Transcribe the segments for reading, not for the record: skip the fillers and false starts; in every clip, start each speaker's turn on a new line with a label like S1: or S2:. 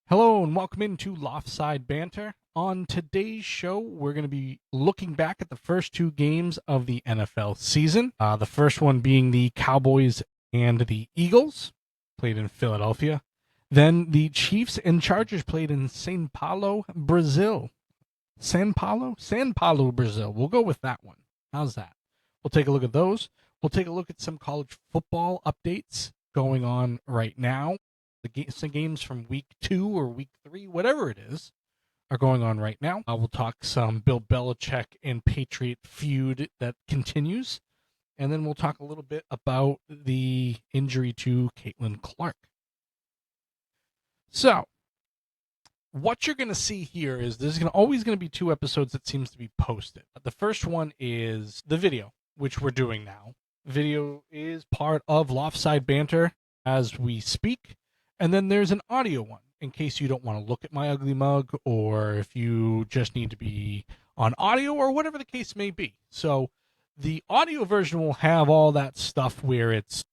S1: Hello and welcome into Loftside Banter. On today's show, we're going to be looking back at the first two games of the NFL season. The first one being the Cowboys and the Eagles, played in Philadelphia. Then the Chiefs and Chargers played in Sao Paulo, Brazil. Sao Paulo, Brazil. We'll go with that one. How's that? We'll take a look at those. We'll take a look at some college football updates going on right now. Some games from week 2 or week 3, whatever it is, are going on right now. We'll talk some Bill Belichick and Patriot feud that continues. And then we'll talk a little bit about the injury to Caitlin Clark. So, what you're going to see here is there's always going to be 2 episodes that seems to be posted. The first one is the video, which we're doing now. Video is part of Loftside Banter as we speak. And then there's an audio one in case you don't want to look at my ugly mug, or if you just need to be on audio, or whatever the case may be. So the audio version will have all that stuff where it's,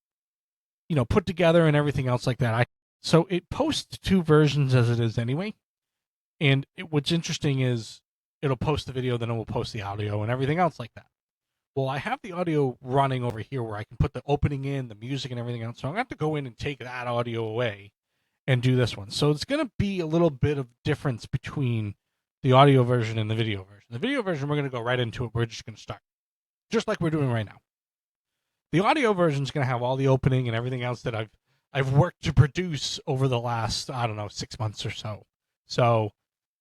S1: put together and everything else like that. So it posts 2 versions as it is anyway. And what's interesting is it'll post the video, then it will post the audio and everything else like that. Well, I have the audio running over here where I can put the opening in, the music and everything else. So I'm going to have to go in and take that audio away and do this one. So it's going to be a little bit of difference between the audio version and the video version. The video version, we're going to go right into it. We're just going to start, just like we're doing right now. The audio version is going to have all the opening and everything else that I've worked to produce over the last, 6 months or so. So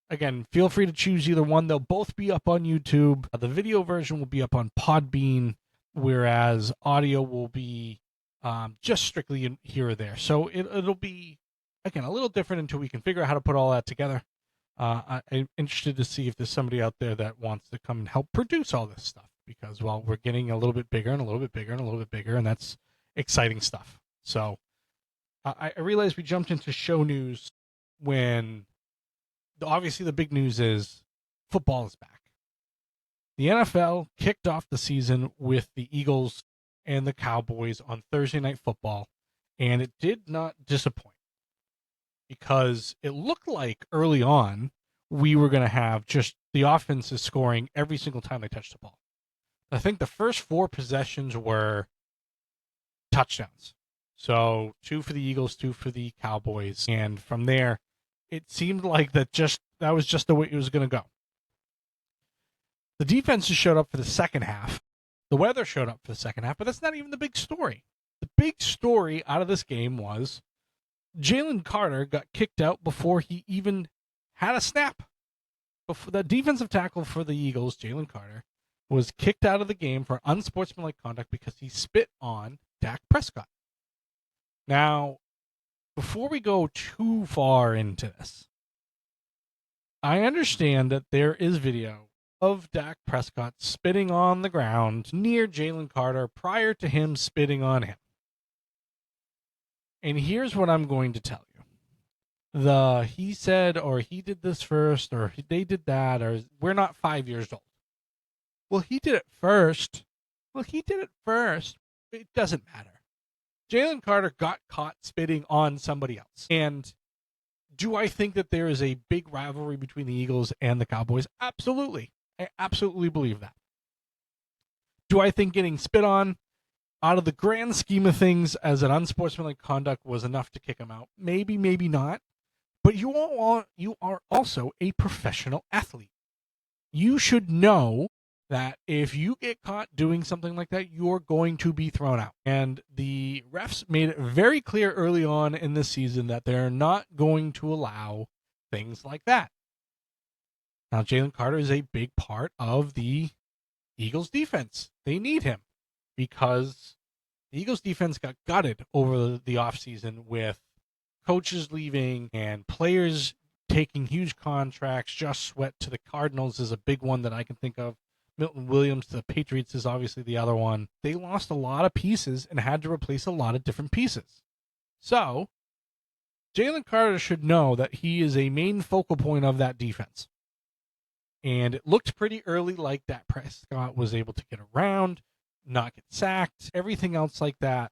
S1: again, feel free to choose either one. They'll both be up on YouTube. The video version will be up on Podbean, whereas audio will be just strictly here or there. So it'll be, again, a little different until we can figure out how to put all that together. I'm interested to see if there's somebody out there that wants to come and help produce all this stuff, because, well, we're getting a little bit bigger and a little bit bigger and a little bit bigger, and that's exciting stuff. So I realized we jumped into show news when obviously the big news is football is back. The NFL kicked off the season with the Eagles and the Cowboys on Thursday Night Football, and it did not disappoint, because it looked like early on we were going to have just the offenses scoring every single time they touched the ball. I think the first 4 possessions were touchdowns. So 2 for the Eagles, 2 for the Cowboys, and from there it seemed like that was just the way it was going to go. The defenses showed up for the second half. The weather showed up for the second half, but that's not even the big story. The big story out of this game was Jalen Carter got kicked out before he even had a snap. Before the defensive tackle for the Eagles, Jalen Carter, was kicked out of the game for unsportsmanlike conduct because he spit on Dak Prescott. Now, before we go too far into this, I understand that there is video of Dak Prescott spitting on the ground near Jalen Carter prior to him spitting on him. And here's what I'm going to tell you. He said, or he did this first, or they did that, or we're not 5 years old. Well, he did it first. It doesn't matter. Jalen Carter got caught spitting on somebody else. And do I think that there is a big rivalry between the Eagles and the Cowboys? Absolutely. I absolutely believe that. Do I think getting spit on out of the grand scheme of things as an unsportsmanlike conduct was enough to kick him out? Maybe, maybe not. But you are also a professional athlete. You should know that if you get caught doing something like that, you're going to be thrown out. And the refs made it very clear early on in this season that they're not going to allow things like that. Now, Jalen Carter is a big part of the Eagles defense. They need him because the Eagles defense got gutted over the offseason with coaches leaving and players taking huge contracts. Josh Sweat to the Cardinals is a big one that I can think of. Milton Williams to the Patriots is obviously the other one. They lost a lot of pieces and had to replace a lot of different pieces. So, Jalen Carter should know that he is a main focal point of that defense. And it looked pretty early like that Prescott was able to get around, not get sacked, everything else like that.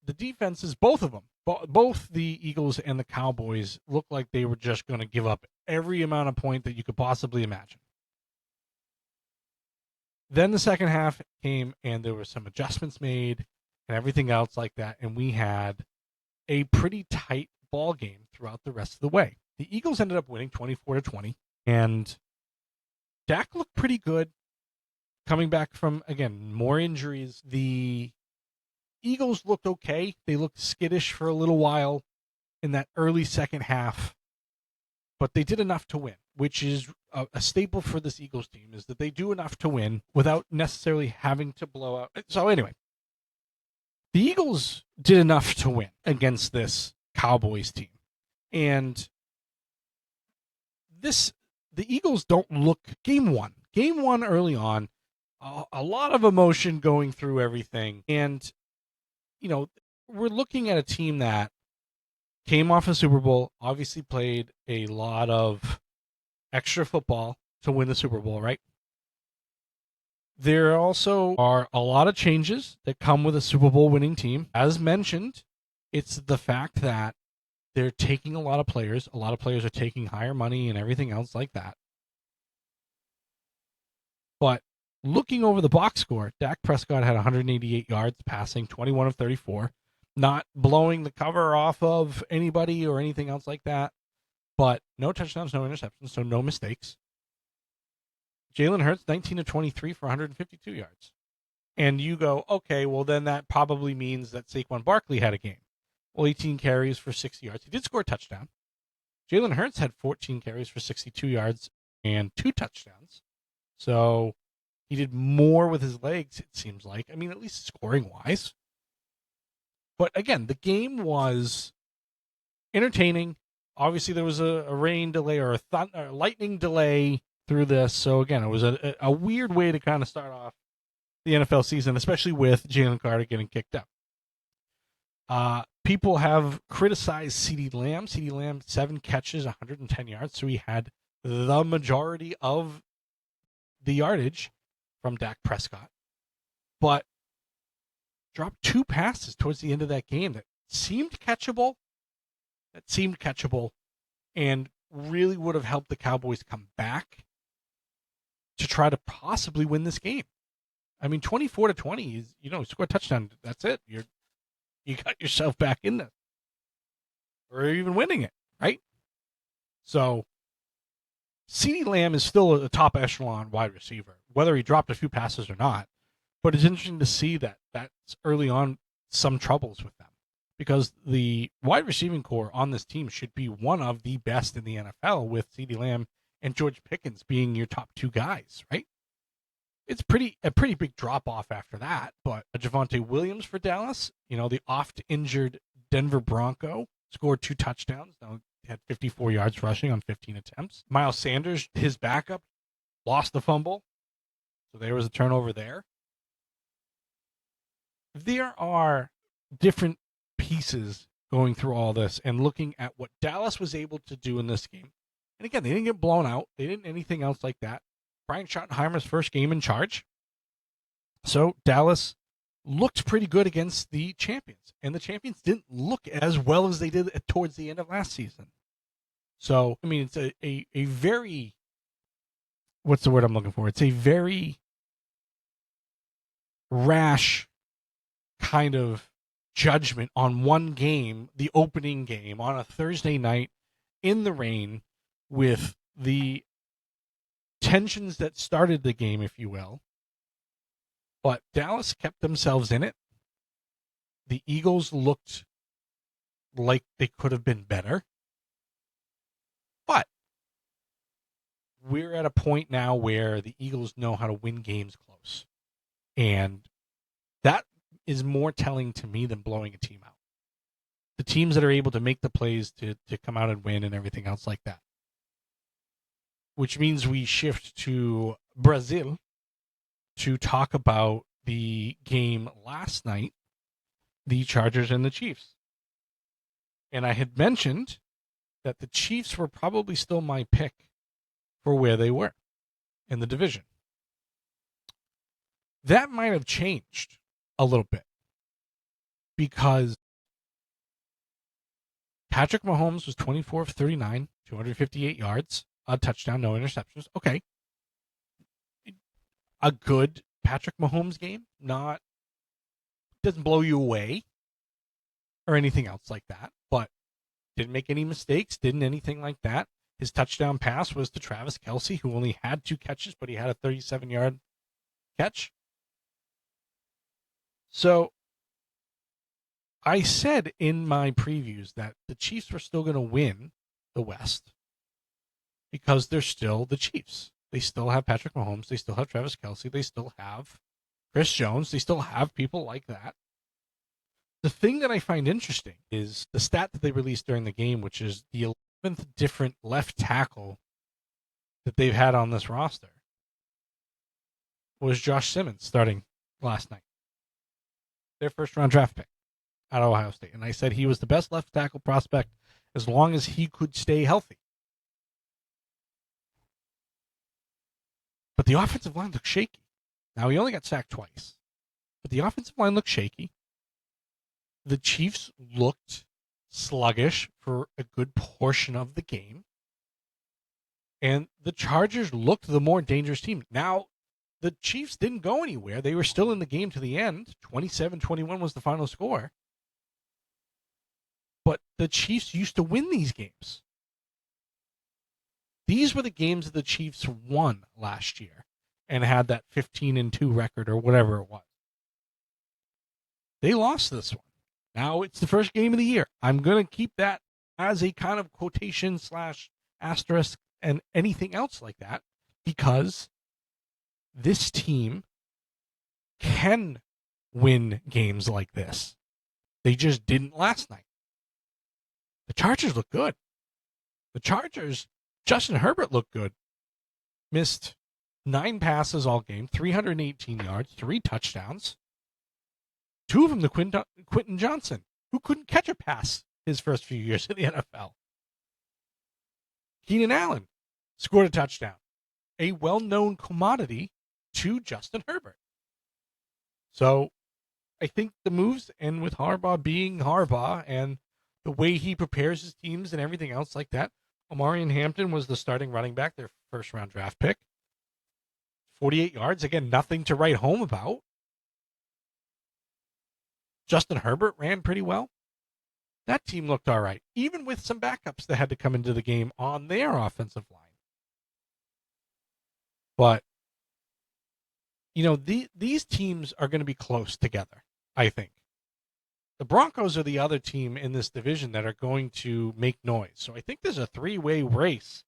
S1: The defenses, both of them, both the Eagles and the Cowboys looked like they were just going to give up every amount of point that you could possibly imagine. Then the second half came, and there were some adjustments made and everything else like that, and we had a pretty tight ball game throughout the rest of the way. The Eagles ended up winning 24-20, and Dak looked pretty good coming back from, again, more injuries. The Eagles looked okay. They looked skittish for a little while in that early second half, but they did enough to win, which is a staple for this Eagles team, is that they do enough to win without necessarily having to blow out. So anyway, the Eagles did enough to win against this Cowboys team. And the Eagles don't look game one early on, a lot of emotion going through everything. And, we're looking at a team that came off a Super Bowl, obviously played a lot of extra football to win the Super Bowl, right? There also are a lot of changes that come with a Super Bowl winning team. As mentioned, it's the fact that they're taking a lot of players. A lot of players are taking higher money and everything else like that. But looking over the box score, Dak Prescott had 188 yards passing, 21 of 34. Not blowing the cover off of anybody or anything else like that. But no touchdowns, no interceptions, so no mistakes. Jalen Hurts, 19 of 23 for 152 yards. And you go, okay, well, then that probably means that Saquon Barkley had a game. Well, 18 carries for 60 yards. He did score a touchdown. Jalen Hurts had 14 carries for 62 yards and 2 touchdowns. So he did more with his legs, it seems like. I mean, at least scoring-wise. But again, the game was entertaining. Obviously, there was a rain delay or a lightning delay through this. So again, it was a weird way to kind of start off the NFL season, especially with Jalen Carter getting kicked out. People have criticized CeeDee Lamb. CeeDee Lamb, 7 catches, 110 yards. So he had the majority of the yardage from Dak Prescott. But dropped 2 passes towards the end of that game that seemed catchable. And really would have helped the Cowboys come back to try to possibly win this game. I mean, 24-20 is, score a touchdown. That's it. You got yourself back in this, or even winning it, right? So CeeDee Lamb is still a top echelon wide receiver, whether he dropped a few passes or not. But it's interesting to see that that's early on some troubles with them, because the wide receiving core on this team should be one of the best in the NFL, with CeeDee Lamb and George Pickens being your top 2 guys, right? It's a pretty big drop-off after that, but Javonte Williams for Dallas, the oft-injured Denver Bronco, scored 2 touchdowns. Now he had 54 yards rushing on 15 attempts. Miles Sanders, his backup, lost the fumble, so there was a turnover there. There are different pieces going through all this and looking at what Dallas was able to do in this game. And again, they didn't get blown out. They didn't anything else like that. Brian Schottenheimer's first game in charge. So Dallas looked pretty good against the champions. And the champions didn't look as well as they did towards the end of last season. So, I mean, it's a very, what's the word I'm looking for? It's a very rash kind of judgment on one game, the opening game, on a Thursday night in the rain, with the tensions that started the game, if you will. But Dallas kept themselves in it. The Eagles looked like they could have been better. But we're at a point now where the Eagles know how to win games close. And that is more telling to me than blowing a team out. The teams that are able to make the plays to come out and win and everything else like that. Which means we shift to Brazil to talk about the game last night, the Chargers and the Chiefs. And I had mentioned that the Chiefs were probably still my pick for where they were in the division. That might have changed a little bit, because Patrick Mahomes was 24 of 39, 258 yards, a touchdown, no interceptions. Okay. A good Patrick Mahomes game, not doesn't blow you away or anything else like that, but didn't make any mistakes, didn't anything like that. His touchdown pass was to Travis Kelce, who only had 2 catches, but he had a 37-yard catch. So I said in my previews that the Chiefs were still going to win the West because they're still the Chiefs. They still have Patrick Mahomes. They still have Travis Kelce. They still have Chris Jones. They still have people like that. The thing that I find interesting is the stat that they released during the game, which is the 11th different left tackle that they've had on this roster, was Josh Simmons starting last night. Their first-round draft pick out of Ohio State. And I said he was the best left tackle prospect as long as he could stay healthy. But the offensive line looked shaky. Now, he only got sacked twice. But the offensive line looked shaky. The Chiefs looked sluggish for a good portion of the game. And the Chargers looked the more dangerous team. Now, the Chiefs didn't go anywhere. They were still in the game to the end. 27-21 was the final score. But the Chiefs used to win these games. These were the games that the Chiefs won last year and had that 15-2 record or whatever it was. They lost this one. Now it's the first game of the year. I'm going to keep that as a kind of quotation / asterisk and anything else like that because this team can win games like this. They just didn't last night. The Chargers look good. The Chargers, Justin Herbert looked good. Missed 9 passes all game, 318 yards, 3 touchdowns. 2 of them to Quentin Johnson, who couldn't catch a pass his first few years in the NFL. Keenan Allen scored a touchdown. A well-known commodity to Justin Herbert. So I think the moves, and with Harbaugh being Harbaugh and the way he prepares his teams and everything else like that, Omarion Hampton was the starting running back, their first-round draft pick. 48 yards, again, nothing to write home about. Justin Herbert ran pretty well. That team looked all right, even with some backups that had to come into the game on their offensive line. But, these teams are going to be close together, I think. The Broncos are the other team in this division that are going to make noise. So I think there's a 3-way race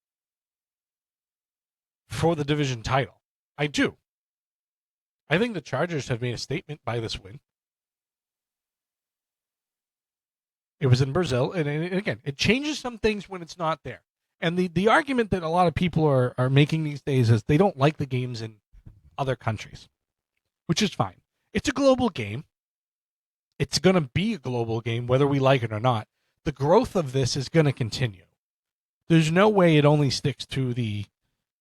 S1: for the division title. I do. I think the Chargers have made a statement by this win. It was in Brazil, and again, it changes some things when it's not there. And the argument that a lot of people are making these days is they don't like the games in other countries, which is fine. It's a global game. It's going to be a global game, whether we like it or not. The growth of this is going to continue. There's no way it only sticks to the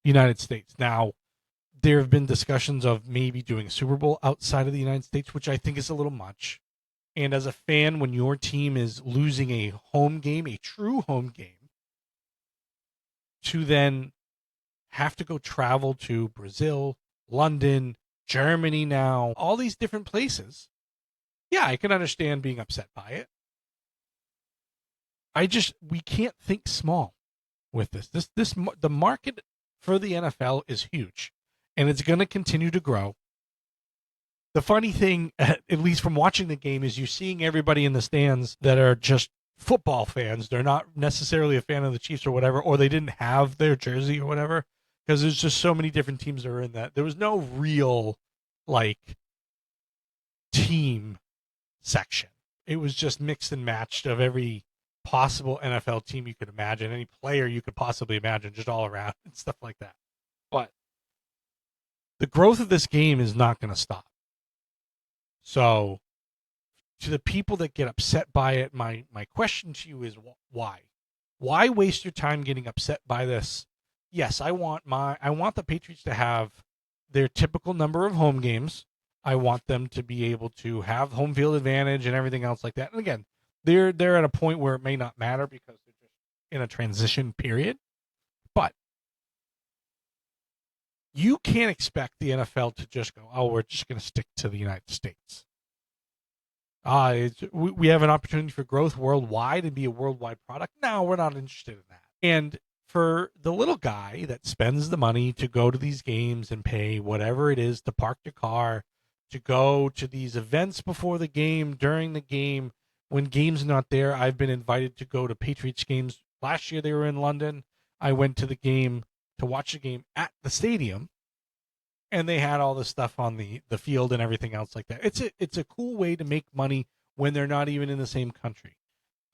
S1: United States. Now, there have been discussions of maybe doing a Super Bowl outside of the United States, which I think is a little much. And as a fan, when your team is losing a home game, a true home game, to then have to go travel to Brazil, London, Germany now, all these different places, yeah, I can understand being upset by it. We can't think small with this. The market for the NFL is huge, and it's going to continue to grow. The funny thing, at least from watching the game, is you're seeing everybody in the stands that are just football fans. They're not necessarily a fan of the Chiefs or whatever, or they didn't have their jersey or whatever, because there's just so many different teams that are in that. There was no real, team section. It was just mixed and matched of every possible NFL team you could imagine, any player you could possibly imagine, just all around and stuff like that. But the growth of this game is not going to stop. So, to the people that get upset by it, my question to you is why? Why waste your time getting upset by this? Yes, I want the Patriots to have their typical number of home games. I want them to be able to have home field advantage and everything else like that. And again, they're at a point where it may not matter because they're just in a transition period. But you can't expect the NFL to just go, oh, we're just going to stick to the United States. We have an opportunity for growth worldwide and be a worldwide product. No, we're not interested in that. And for the little guy that spends the money to go to these games and pay whatever it is to park the car, to go to these events before the game, during the game, when game's not there, I've been invited to go to Patriots games. Last year they were in London. I went to the game to watch the game at the stadium, and they had all the stuff on the field and everything else like that. It's a cool way to make money when they're not even in the same country.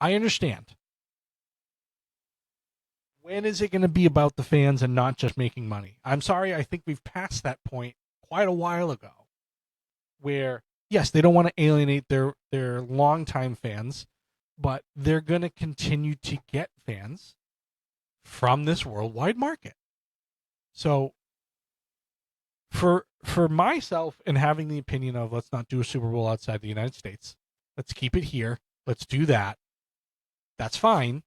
S1: I understand. When is it going to be about the fans and not just making money? I'm sorry, I think we've passed that point quite a while ago. Where yes, they don't want to alienate their longtime fans, but they're going to continue to get fans from this worldwide market. So for myself and having the opinion of let's not do a Super Bowl outside the United States, let's keep it here. Let's do that. That's fine.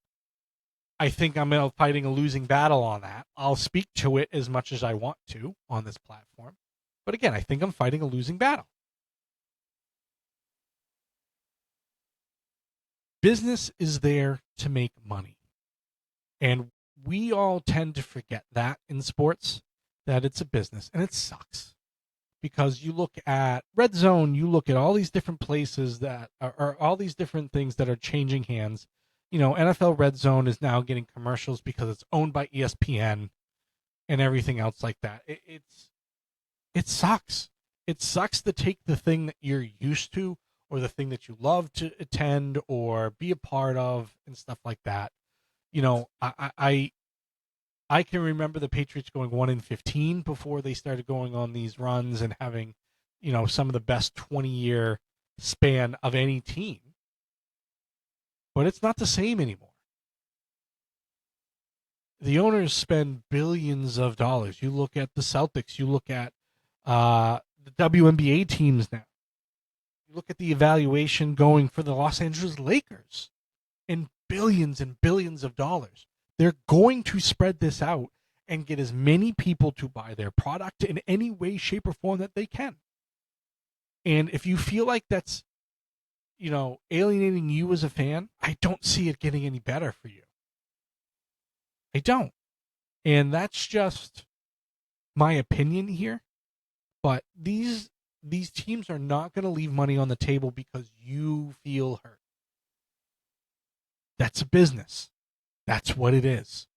S1: I think I'm fighting a losing battle on that. I'll speak to it as much as I want to on this platform. But again, I think I'm fighting a losing battle. Business is there to make money. And we all tend to forget that in sports, that it's a business, and it sucks. Because you look at Red Zone, you look at all these different places that are all these different things that are changing hands. You know, NFL Red Zone is now getting commercials because it's owned by ESPN and everything else like that. It sucks. It sucks to take the thing that you're used to or the thing that you love to attend or be a part of and stuff like that. You know, I can remember the Patriots going 1-15 before they started going on these runs and having, you know, some of the best 20-year span of any team. But it's not the same anymore. The owners spend billions of dollars. You look at the Celtics. You look at the WNBA teams now. You look at the evaluation going for the Los Angeles Lakers in billions and billions of dollars. They're going to spread this out and get as many people to buy their product in any way, shape, or form that they can. And if you feel like that's, you know, alienating you as a fan, I don't see it getting any better for you. I don't. And that's just my opinion here. But these teams are not going to leave money on the table because you feel hurt. That's a business. That's what it is.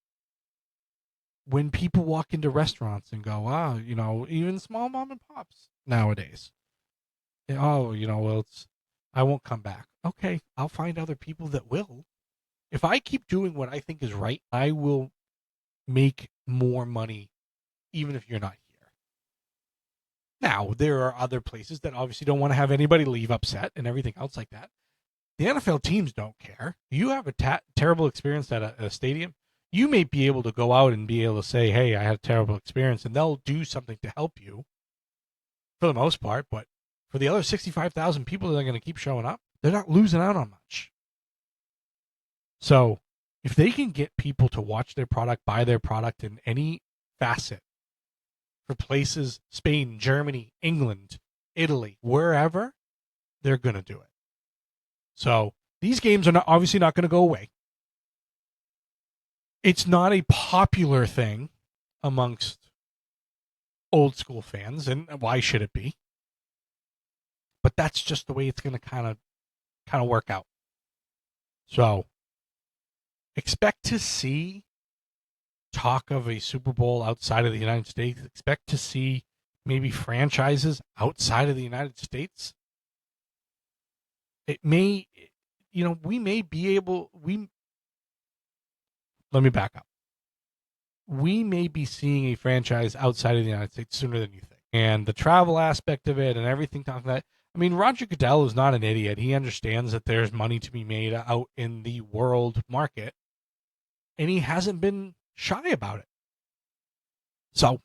S1: When people walk into restaurants and go, you know, even small mom and pops nowadays, oh, you know, well, I won't come back. Okay, I'll find other people that will. If I keep doing what I think is right, I will make more money even if you're not here. Now, there are other places that obviously don't want to have anybody leave upset and everything else like that. The NFL teams don't care. You have a terrible experience at a stadium, you may be able to go out and be able to say, hey, I had a terrible experience, and they'll do something to help you for the most part. But for the other 65,000 people that are going to keep showing up, they're not losing out on much. So if they can get people to watch their product, buy their product in any facet for places, Spain, Germany, England, Italy, wherever, they're going to do it. So these games are obviously not going to go away. It's not a popular thing amongst old school fans, and why should it be? But that's just the way it's going to kind of work out. So expect to see talk of a Super Bowl outside of the United States. Expect to see maybe franchises outside of the United States. It may, you know, we may be able, let me back up. We may be seeing a franchise outside of the United States sooner than you think. And the travel aspect of it and everything talking that. I mean, Roger Goodell is not an idiot. He understands that there's money to be made out in the world market. And he hasn't been shy about it. So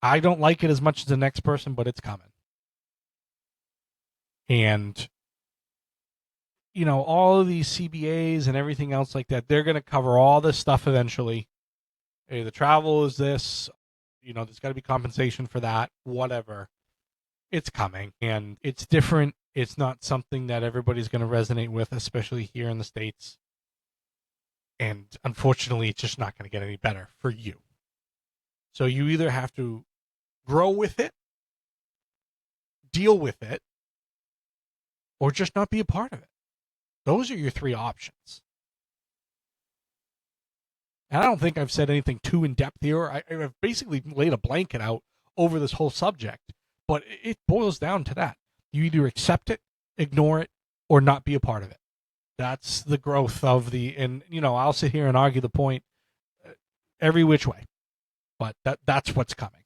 S1: I don't like it as much as the next person, but it's coming. And all of these CBAs and everything else like that, they're going to cover all this stuff eventually. Hey, the travel is this, there's got to be compensation for that, whatever. It's coming, and it's different. It's not something that everybody's going to resonate with, especially here in the States. And unfortunately, it's just not going to get any better for you. So you either have to grow with it, deal with it, or just not be a part of it. Those are your three options. And I don't think I've said anything too in-depth here. I've basically laid a blanket out over this whole subject. But it boils down to that. You either accept it, ignore it, or not be a part of it. That's the growth of and I'll sit here and argue the point every which way. But that's what's coming.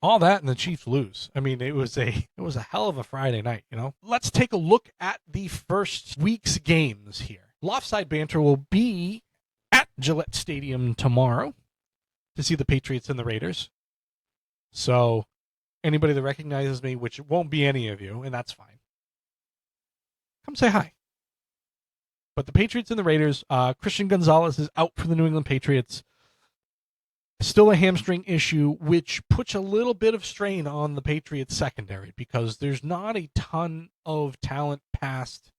S1: All that and the Chiefs lose. I mean, it was a hell of a Friday night, Let's take a look at the first week's games here. Loftside Bantr will be at Gillette Stadium tomorrow to see the Patriots and the Raiders. So anybody that recognizes me, which won't be any of you, and that's fine, come say hi. But the Patriots and the Raiders, Christian Gonzalez is out for the New England Patriots. Still a hamstring issue, which puts a little bit of strain on the Patriots secondary because there's not a ton of talent past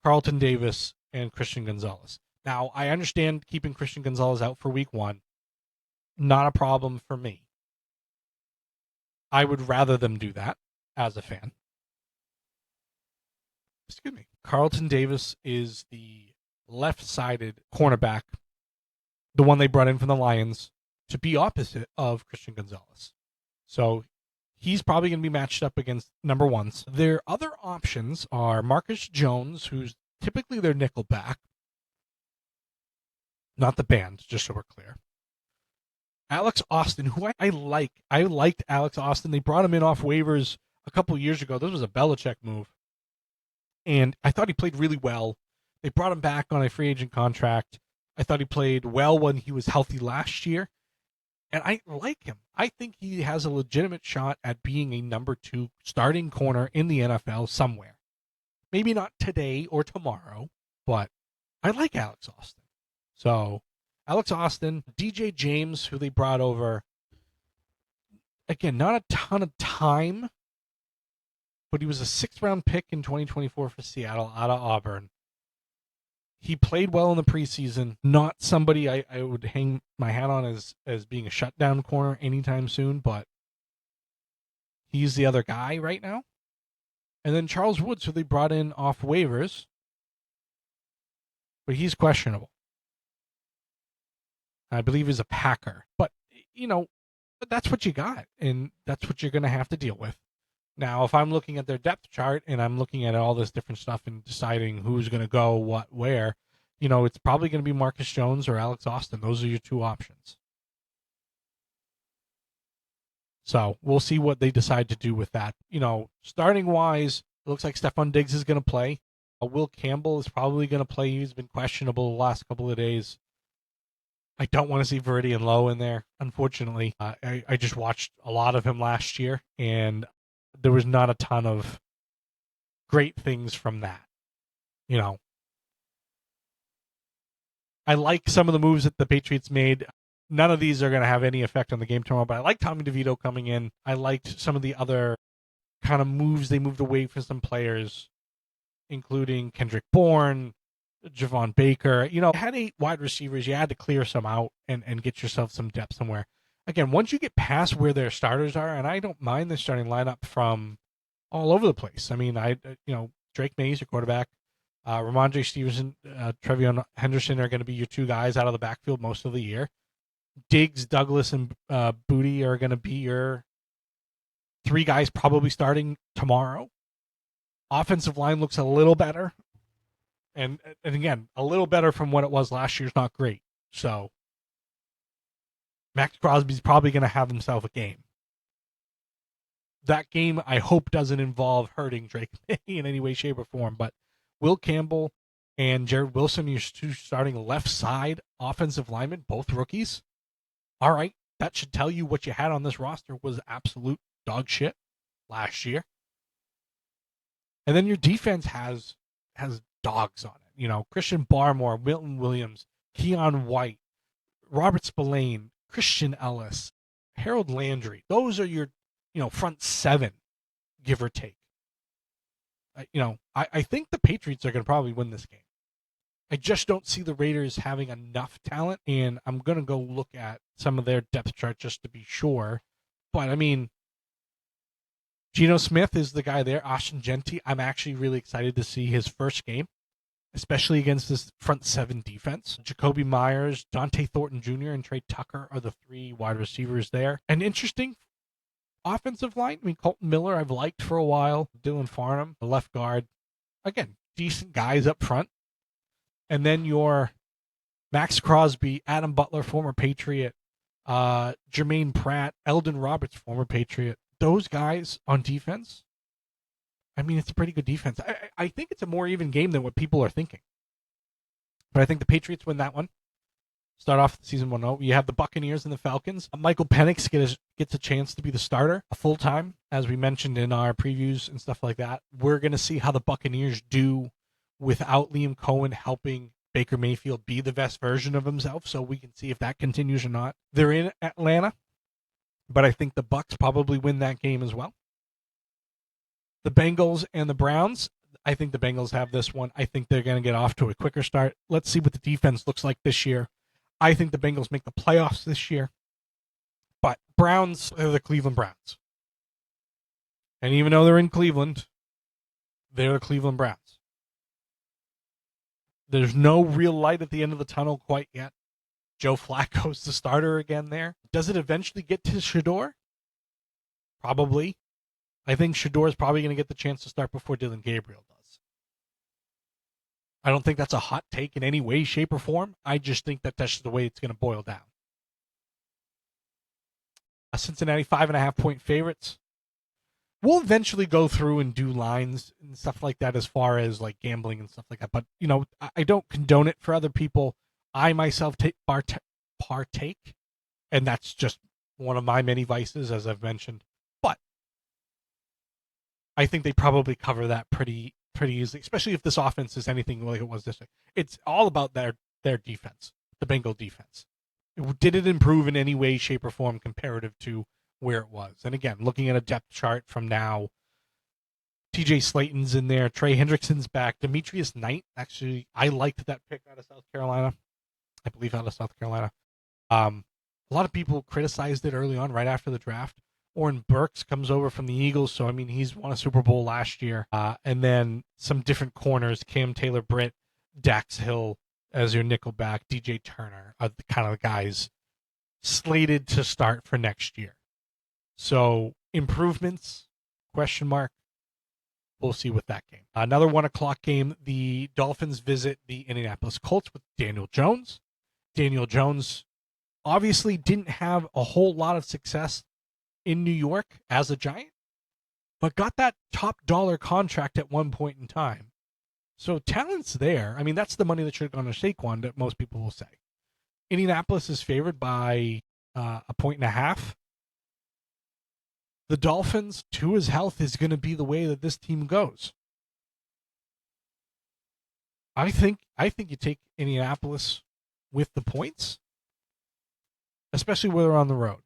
S1: Carlton Davis and Christian Gonzalez. Now, I understand keeping Christian Gonzalez out for week 1. Not a problem for me. I would rather them do that as a fan. Excuse me. Carlton Davis is the left-sided cornerback, the one they brought in from the Lions to be opposite of Christian Gonzalez. So he's probably going to be matched up against number ones. Their other options are Marcus Jones, who's typically their nickel back. Not the band, just so we're clear. Alex Austin, who I like. I liked Alex Austin. They brought him in off waivers a couple years ago. This was a Belichick move. And I thought he played really well. They brought him back on a free agent contract. I thought he played well when he was healthy last year. And I like him. I think he has a legitimate shot at being a number 2 starting corner in the NFL somewhere. Maybe not today or tomorrow, but I like Alex Austin. So, Alex Austin, DJ James, who they brought over. Again, not a ton of time, but he was a 6th-round pick in 2024 for Seattle out of Auburn. He played well in the preseason. Not somebody I would hang my hat on as being a shutdown corner anytime soon, but he's the other guy right now. And then Charles Woods, who they brought in off waivers, but he's questionable. I believe he's a Packer. But, that's what you got, and that's what you're going to have to deal with. Now, if I'm looking at their depth chart and I'm looking at all this different stuff and deciding who's going to go, what, where, it's probably going to be Marcus Jones or Alex Austin. Those are your two options. So we'll see what they decide to do with that. Starting wise, it looks like Stephon Diggs is going to play. Will Campbell is probably going to play. He's been questionable the last couple of days. I don't want to see Verity and Lowe in there, unfortunately. I just watched a lot of him last year, and there was not a ton of great things from that. I like some of the moves that the Patriots made. None of these are going to have any effect on the game tomorrow, but I like Tommy DeVito coming in. I liked some of the other kind of moves. They moved away from some players, including Kendrick Bourne, Javon Baker. You had 8 wide receivers. You had to clear some out and get yourself some depth somewhere. Again, once you get past where their starters are, and I don't mind the starting lineup from all over the place. I mean, Drake Mays, your quarterback, Ramondre Stevenson, Trevion Henderson are going to be your 2 guys out of the backfield most of the year. Diggs, Douglas, and Booty are going to be your 3 guys probably starting tomorrow. Offensive line looks a little better. And again, a little better from what it was last year is not great. So Max Crosby's probably going to have himself a game. That game, I hope, doesn't involve hurting Drake May in any way, shape, or form. But Will Campbell and Jared Wilson, your 2 starting left side offensive linemen, both rookies. All right, that should tell you what you had on this roster was absolute dog shit last year. And then your defense has dogs on it. You know, Christian Barmore, Milton Williams, Keon White, Robert Spillane, Christian Ellis, Harold Landry. Those are your, front seven, give or take. I think the Patriots are going to probably win this game. I just don't see the Raiders having enough talent, and I'm going to go look at some of their depth chart just to be sure. But, I mean, Geno Smith is the guy there. Austin Genti, I'm actually really excited to see his first game, especially against this front seven defense. Jacoby Myers, Dante Thornton Jr., and Trey Tucker are the three wide receivers there. An interesting offensive line. I mean, Colton Miller I've liked for a while. Dylan Farnham, the left guard. Again, decent guys up front. And then your Max Crosby, Adam Butler, former Patriot, Jermaine Pratt, Eldon Roberts, former Patriot. Those guys on defense, I mean, it's a pretty good defense. I think it's a more even game than what people are thinking. But I think the Patriots win that one. Start off the season 1-0. You have the Buccaneers and the Falcons. Michael Penix gets a chance to be the starter full-time, as we mentioned in our previews and stuff like that. We're going to see how the Buccaneers do without Liam Cohen helping Baker Mayfield be the best version of himself, so we can see if that continues or not. They're in Atlanta, but I think the Bucs probably win that game as well. The Bengals and the Browns, I think the Bengals have this one. I think they're going to get off to a quicker start. Let's see what the defense looks like this year. I think the Bengals make the playoffs this year. But Browns are the Cleveland Browns. And even though they're in Cleveland, they're the Cleveland Browns. There's no real light at the end of the tunnel quite yet. Joe Flacco's the starter again there. Does it eventually get to Shador? Probably. I think Shador's probably going to get the chance to start before Dylan Gabriel does. I don't think that's a hot take in any way, shape, or form. I just think that that's the way it's going to boil down. Cincinnati 5.5-point favorites. We'll eventually go through and do lines and stuff like that as far as like gambling and stuff like that. But, I don't condone it for other people. I myself partake, and that's just one of my many vices, as I've mentioned. But I think they probably cover that pretty easily, especially if this offense is anything like it was this week. It's all about their defense, the Bengal defense. Did it improve in any way, shape, or form comparative to where it was? And again, looking at a depth chart from now, TJ Slayton's in there, Trey Hendrickson's back, Demetrius Knight. Actually, I liked that pick out of South Carolina. I believe out of South Carolina. A lot of people criticized it early on, right after the draft. Oren Burks comes over from the Eagles, so I mean he's won a Super Bowl last year. And then some different corners: Cam Taylor-Britt, Dax Hill as your nickel back, DJ Turner are the kind of guys slated to start for next year. So improvements? Question mark. We'll see with that game. Another 1:00 game. The Dolphins visit the Indianapolis Colts with Daniel Jones. Daniel Jones obviously didn't have a whole lot of success in New York as a Giant, but got that top dollar contract at one point in time. So talent's there. I mean, that's the money that should have gone to Saquon, that most people will say. Indianapolis is favored by 1.5. The Dolphins, Tua's health is going to be the way that this team goes. I think you take Indianapolis with the points, especially when they're on the road.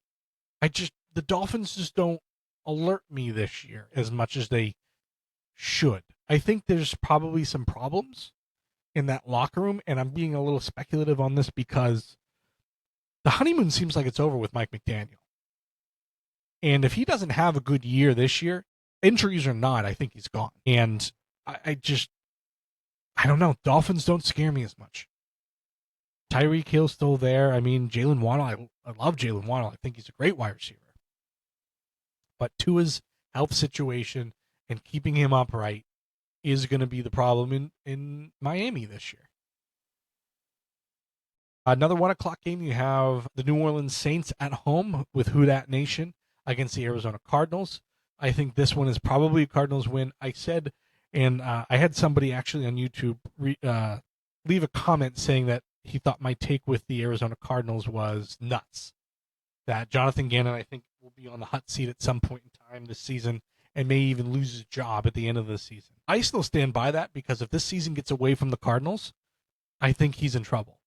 S1: The Dolphins just don't alert me this year as much as they should. I think there's probably some problems in that locker room, and I'm being a little speculative on this because the honeymoon seems like it's over with Mike McDaniel. And if he doesn't have a good year this year, injuries or not, I think he's gone. And I don't know. Dolphins don't scare me as much. Tyreek Hill's still there. I mean, Jalen Waddle, I love Jalen Waddle. I think he's a great wide receiver. But Tua's health situation and keeping him upright is going to be the problem in Miami this year. Another 1:00 game, you have the New Orleans Saints at home with Who Dat Nation against the Arizona Cardinals. I think this one is probably a Cardinals win. I said, and I had somebody actually on YouTube leave a comment saying that he thought my take with the Arizona Cardinals was nuts. That Jonathan Gannon, I think, will be on the hot seat at some point in time this season, and may even lose his job at the end of the season. I still stand by that because if this season gets away from the Cardinals, I think he's in trouble.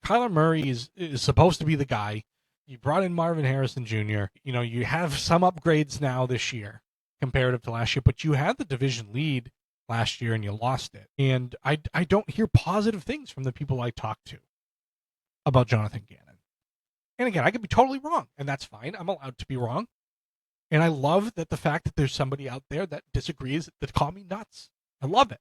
S1: Kyler Murray is supposed to be the guy. You brought in Marvin Harrison Jr. You have some upgrades now this year comparative to last year, but you had the division lead last year and you lost it. And I don't hear positive things from the people I talk to about Jonathan Gannon. And again, I could be totally wrong, and that's fine. I'm allowed to be wrong. And I love that the fact that there's somebody out there that disagrees, that call me nuts. I love it.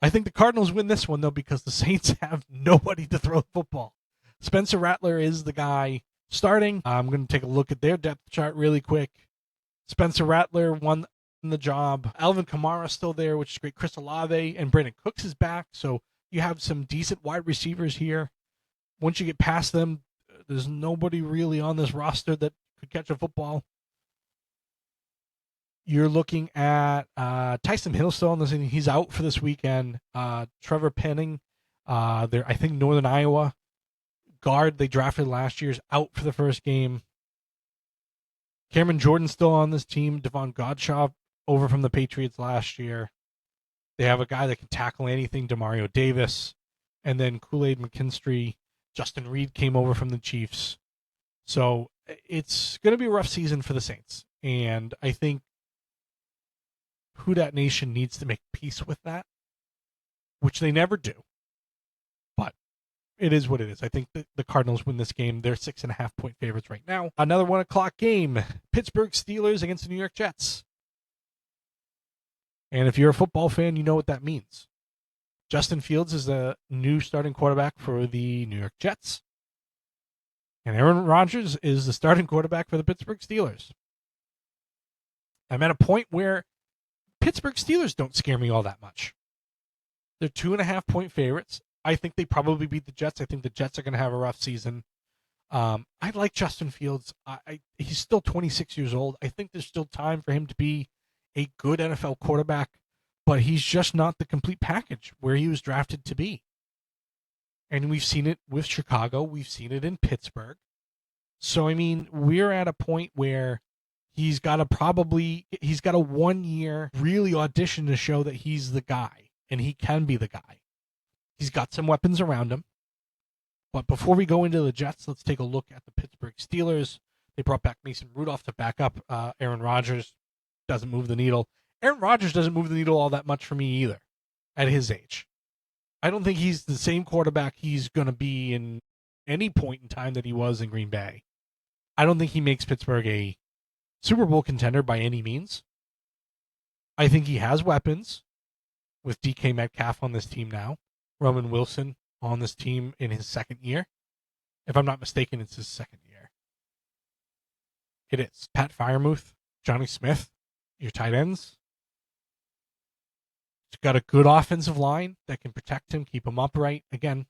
S1: I think the Cardinals win this one, though, because the Saints have nobody to throw the football. Spencer Rattler is the guy starting. I'm going to take a look at their depth chart really quick. Spencer Rattler won the job. Alvin Kamara still there, which is great. Chris Olave and Brandon Cooks is back. So you have some decent wide receivers here. Once you get past them, there's nobody really on this roster that could catch a football. You're looking at Tyson Hill still on this. He's out for this weekend. Trevor Penning, I think Northern Iowa guard they drafted last year is out for the first game. Cameron Jordan still on this team. Devon Godshaw over from the Patriots last year. They have a guy that can tackle anything, Demario Davis. And then Kool-Aid McKinstry. Justin Reed came over from the Chiefs. So it's going to be a rough season for the Saints. And I think Who Dat Nation needs to make peace with that, which they never do. But it is what it is. I think the Cardinals win this game. They're 6.5-point favorites right now. Another 1 o'clock game. Pittsburgh Steelers against the New York Jets. And if you're a football fan, you know what that means. Justin Fields is the new starting quarterback for the New York Jets. And Aaron Rodgers is the starting quarterback for the Pittsburgh Steelers. I'm at a point where Pittsburgh Steelers don't scare me all that much. They're 2.5-point favorites. I think they probably beat the Jets. I think the Jets are going to have a rough season. I like Justin Fields. He's still 26 years old. I think there's still time for him to be a good NFL quarterback, but he's just not the complete package where he was drafted to be. And we've seen it with Chicago. We've seen it in Pittsburgh. So, I mean, we're at a point where he's got a 1-year really audition to show that he's the guy, and he can be the guy. He's got some weapons around him. But before we go into the Jets, let's take a look at the Pittsburgh Steelers. They brought back Mason Rudolph to back up Aaron Rodgers. Doesn't move the needle. Aaron Rodgers doesn't move the needle all that much for me either at his age. I don't think he's the same quarterback he's going to be in any point in time that he was in Green Bay. I don't think he makes Pittsburgh a Super Bowl contender by any means. I think he has weapons with DK Metcalf on this team now. Roman Wilson on this team in his second year. If I'm not mistaken, it's his second year. It is. Pat Freiermuth, Johnny Smith, your tight ends. He's got a good offensive line that can protect him, keep him upright. Again,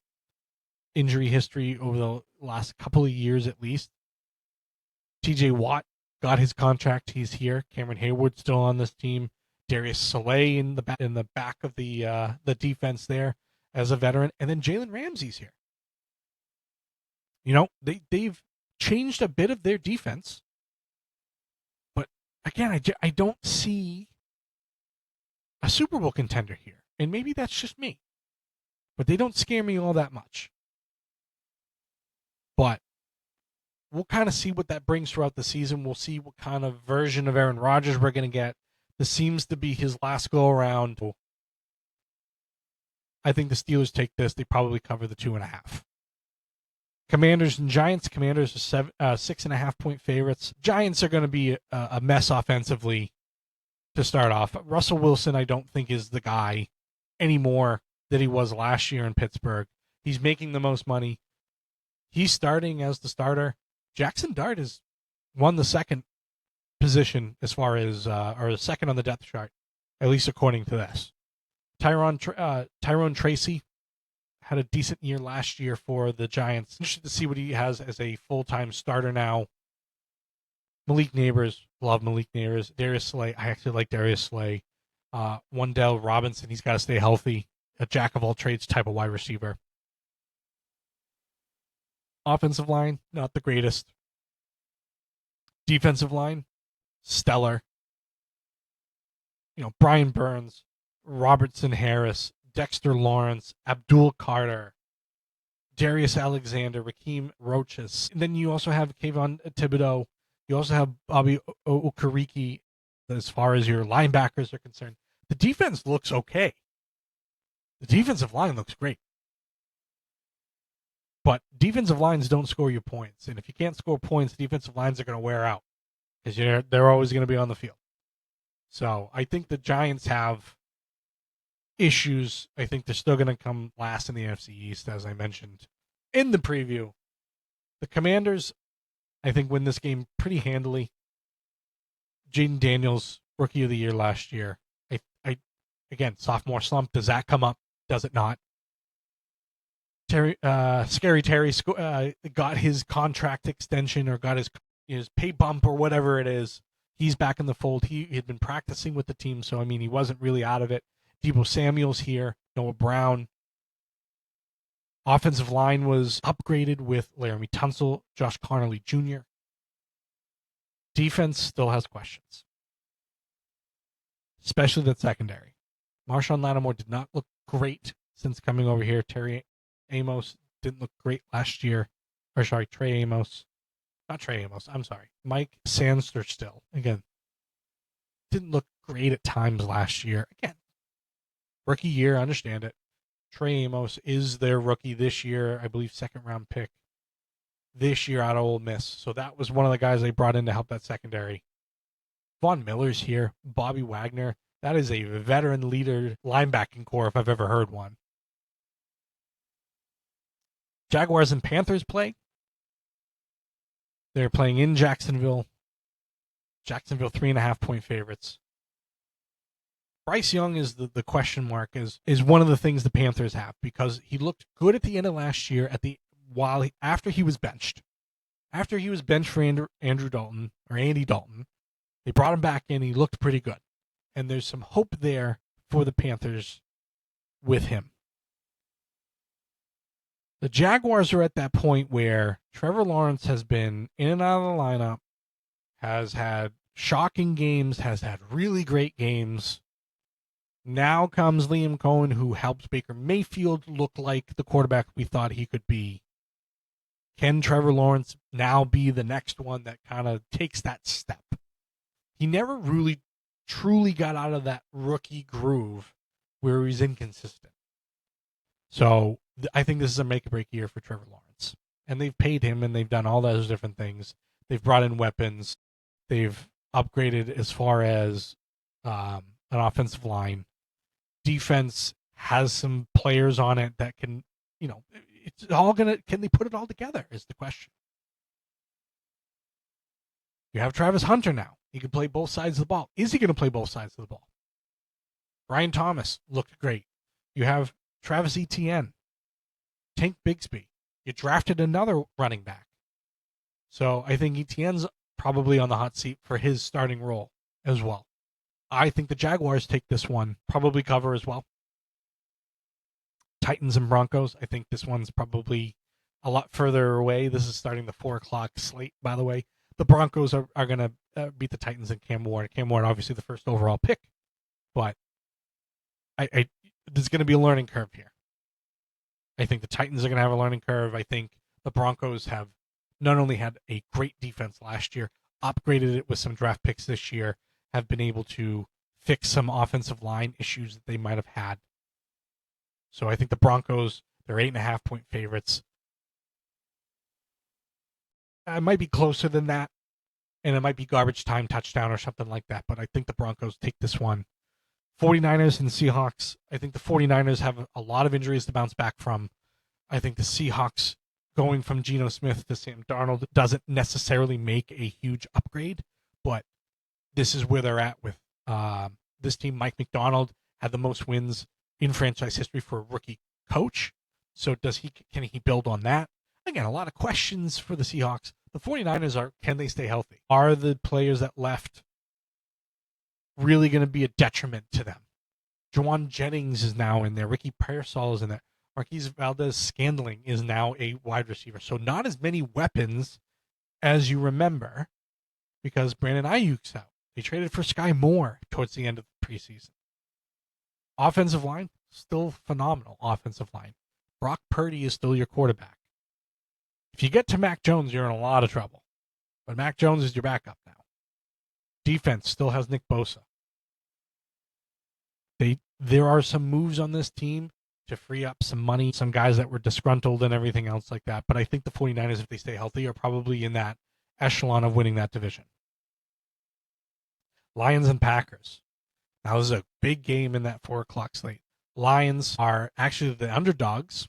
S1: injury history over the last couple of years at least. TJ Watt got his contract. He's here. Cameron Hayward still on this team. Darius Slay in the back of the defense there as a veteran. And then Jalen Ramsey's here. You know, they've changed a bit of their defense. But again, I don't see a Super Bowl contender here. And maybe that's just me. But they don't scare me all that much. But we'll kind of see what that brings throughout the season. We'll see what kind of version of Aaron Rodgers we're going to get. This seems to be his last go-around. I think the Steelers take this. They probably cover the 2.5. Commanders and Giants. Commanders are 6.5-point favorites. Giants are going to be a mess offensively to start off. Russell Wilson, I don't think, is the guy anymore that he was last year in Pittsburgh. He's making the most money. He's starting as the starter. Jackson Dart has won the second position as far as, or the second on the depth chart, at least according to this. Tyrone Tracy had a decent year last year for the Giants. Interested to see what he has as a full-time starter now. Malik Neighbors, love Malik Neighbors. Darius Slay, I actually like Darius Slay. Wandell Robinson, he's got to stay healthy. A jack-of-all-trades type of wide receiver. Offensive line, not the greatest. Defensive line, stellar. Brian Burns, Robertson Harris, Dexter Lawrence, Abdul Carter, Darius Alexander, Raheem Roaches. And then you also have Kayvon Thibodeau. You also have Bobby Okereke as far as your linebackers are concerned. The defense looks okay. The defensive line looks great. But defensive lines don't score you points. And if you can't score points, defensive lines are going to wear out because they're always going to be on the field. So I think the Giants have issues. I think they're still going to come last in the NFC East, as I mentioned in the preview. The Commanders, I think, win this game pretty handily. Jaden Daniels, Rookie of the Year last year. Again, sophomore slump. Does that come up? Does it not? Scary Terry got his contract extension or got his pay bump or whatever it is. He's back in the fold. He had been practicing with the team, so, he wasn't really out of it. Deebo Samuel's here. Noah Brown. Offensive line was upgraded with Laramie Tunsil, Josh Connolly Jr. Defense still has questions, especially that secondary. Marshawn Lattimore did not look great since coming over here. Trey Amos didn't look great last year. Trey Amos. Not Trey Amos, I'm sorry. Mike Sandster still. Again, didn't look great at times last year. Again, rookie year, I understand it. Trey Amos is their rookie this year, I believe second round pick this year out of Ole Miss. So that was one of the guys they brought in to help that secondary. Von Miller's here. Bobby Wagner. That is a veteran leader linebacking core if I've ever heard one. Jaguars and Panthers play. They're playing in Jacksonville. Jacksonville 3.5-point favorites. Bryce Young is the question mark, is one of the things the Panthers have, because he looked good at the end of last year after he was benched. After he was benched for Andy Dalton, they brought him back in. He looked pretty good. And there's some hope there for the Panthers with him. The Jaguars are at that point where Trevor Lawrence has been in and out of the lineup, has had shocking games, has had really great games. Now comes Liam Cohen, who helps Baker Mayfield look like the quarterback we thought he could be. Can Trevor Lawrence now be the next one that kind of takes that step? He never really truly got out of that rookie groove where he's inconsistent. So I think this is a make-or-break year for Trevor Lawrence. And they've paid him, and they've done all those different things. They've brought in weapons. They've upgraded as far as an offensive line. Defense has some players on it that can, it's all can they put it all together is the question. You have Travis Hunter now. He can play both sides of the ball. Is he going to play both sides of the ball? Brian Thomas looked great. You have Travis Etienne, Tank Bigsby. You drafted another running back. So I think Etienne's probably on the hot seat for his starting role as well. I think the Jaguars take this one, probably cover as well. Titans and Broncos, I think this one's probably a lot further away. This is starting the 4 o'clock slate, by the way. The Broncos are going to beat the Titans and Cam Ward. Cam Ward, obviously the first overall pick. But there's going to be a learning curve here. I think the Titans are going to have a learning curve. I think the Broncos have not only had a great defense last year, upgraded it with some draft picks this year, have been able to fix some offensive line issues that they might have had. So I think the Broncos, they're 8.5-point favorites. It might be closer than that, and it might be garbage time touchdown or something like that, but I think the Broncos take this one. 49ers and Seahawks, I think the 49ers have a lot of injuries to bounce back from. I think the Seahawks going from Geno Smith to Sam Darnold doesn't necessarily make a huge upgrade, but this is where they're at with this team. Mike McDonald had the most wins in franchise history for a rookie coach. So can he build on that? Again, a lot of questions for the Seahawks. The 49ers are, can they stay healthy? Are the players that left really going to be a detriment to them? Jawan Jennings is now in there. Ricky Pearsall is in there. Marquise Valdez-Scantling is now a wide receiver. So not as many weapons as you remember because Brandon Ayuk's out. They traded for Sky Moore towards the end of the preseason. Offensive line, still phenomenal offensive line. Brock Purdy is still your quarterback. If you get to Mac Jones, you're in a lot of trouble. But Mac Jones is your backup now. Defense still has Nick Bosa. There are some moves on this team to free up some money, some guys that were disgruntled and everything else like that. But I think the 49ers, if they stay healthy, are probably in that echelon of winning that division. Lions and Packers. Now, this is a big game in that 4 o'clock slate. Lions are actually the underdogs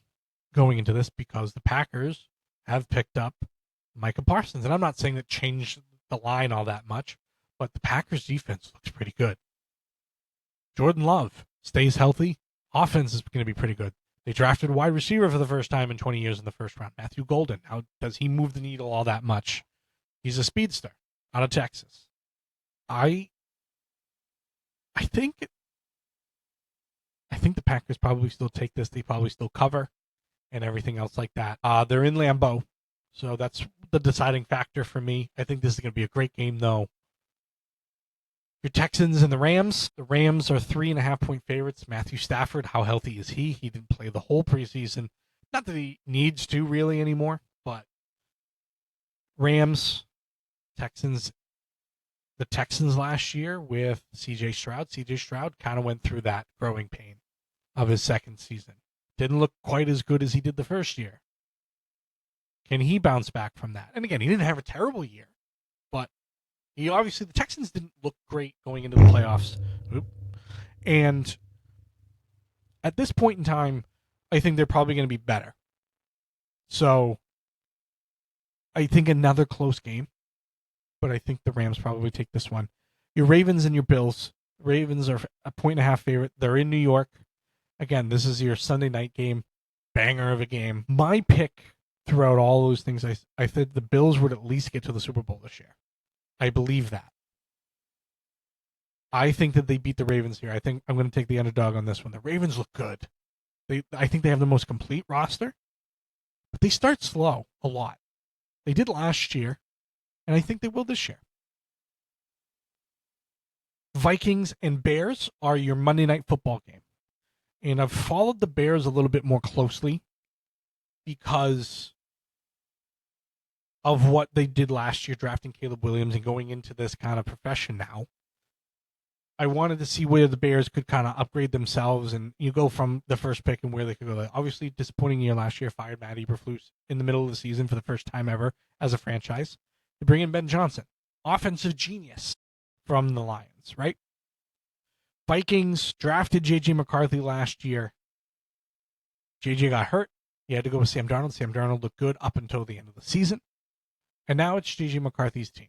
S1: going into this because the Packers have picked up Micah Parsons. And I'm not saying that changed the line all that much, but the Packers defense looks pretty good. Jordan Love stays healthy. Offense is going to be pretty good. They drafted a wide receiver for the first time in 20 years in the first round, Matthew Golden. How does he move the needle all that much? He's a speedster out of Texas. I think the Packers probably still take this. They probably still cover and everything else like that. They're in Lambeau, so that's the deciding factor for me. I think this is going to be a great game, though. Your Texans and the Rams. The Rams are 3.5-point favorites. Matthew Stafford, how healthy is he? He didn't play the whole preseason. Not that he needs to really anymore, but Rams, Texans. The Texans last year with C.J. Stroud. C.J. Stroud kind of went through that growing pain of his second season. Didn't look quite as good as he did the first year. Can he bounce back from that? And again, he didn't have a terrible year, but the Texans didn't look great going into the playoffs. And at this point in time, I think they're probably going to be better. So I think another close game, but I think the Rams probably take this one. Your Ravens and your Bills. Ravens are 1.5 favorite. They're in New York. Again, this is your Sunday night game. Banger of a game. My pick throughout all those things, I said the Bills would at least get to the Super Bowl this year. I believe that. I think that they beat the Ravens here. I think I'm going to take the underdog on this one. The Ravens look good. I think they have the most complete roster, but they start slow a lot. They did last year, and I think they will this year. Vikings and Bears are your Monday Night Football game. And I've followed the Bears a little bit more closely because of what they did last year, drafting Caleb Williams and going into this kind of profession now. I wanted to see where the Bears could kind of upgrade themselves, and you go from the first pick and where they could go. Obviously, disappointing year last year, fired Matt Eberflus in the middle of the season for the first time ever as a franchise. They bring in Ben Johnson, offensive genius from the Lions, right? Vikings drafted J.J. McCarthy last year. J.J. got hurt. He had to go with Sam Darnold. Sam Darnold looked good up until the end of the season. And now it's J.J. McCarthy's team.